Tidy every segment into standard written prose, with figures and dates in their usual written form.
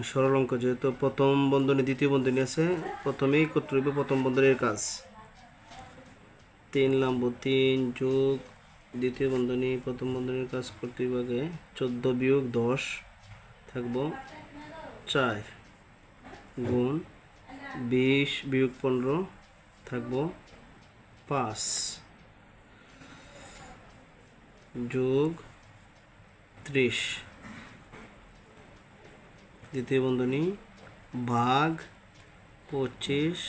সরল অঙ্ক যেহেতু প্রথম বন্ধনী দ্বিতীয় বন্ধনী আছে, প্রথমেই করতে হইবে প্রথম বন্ধনীর কাজ। 3 লিখব 3 যোগ দ্বিতীয় বন্ধনী প্রথম বন্ধনীর কাজ করতে হইবে আগে 14 বিয়োগ 10 থাকবো 4 গুণ 20 বিয়োগ 15 থাকবো 5 যোগ 30 দ্বিতীয় বন্ধনী ভাগ 25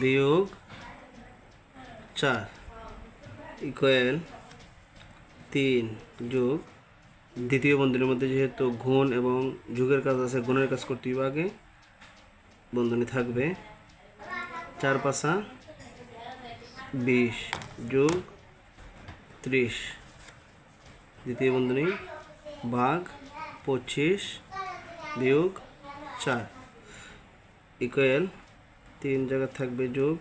বিয়োগ 4 ইকুয়াল 3 যোগ দ্বিতীয় বন্ধনীর মধ্যে যেহেতু গুণ এবং যোগের কাজ আছে, গুণের কাজ করতে হবে আগে। বন্ধনী থাকবে 4 5 20 যোগ 30 দ্বিতীয় বন্ধনী ভাগ 25 বিয়োগ 4 ইকুয়াল 3 জায়গা থাকবে যোগ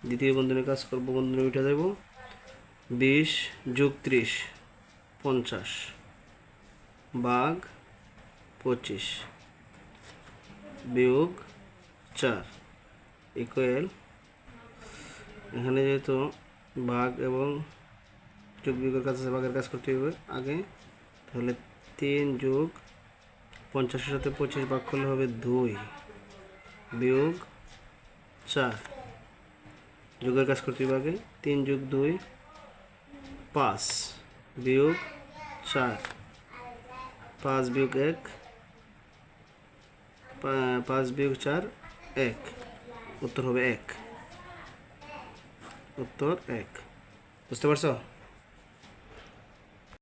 দ্বিতীয় বন্ধনীর কাজ করব, বন্ধনী উঠে যাব 20 যোগ 30 50 ভাগ 25 বিয়োগ 4 ইকুয়াল এখানে যেহেতু ভাগ এবং যোগ বিয়োগের কাজ আছে, ভাগের কাজ করতে হবে আগে। তাহলে 3 যোগ 50-এর সাথে 25 ভাগ করলে হবে 2 বিয়োগ 4 যোগের কাজ করতে হবে আগে। 3 যোগ 2 5 বিয়োগ 4 5 বিয়োগ 1 5 বিয়োগ 4 1 উত্তর হবে 1। উত্তর 1। বুঝতে পারছো?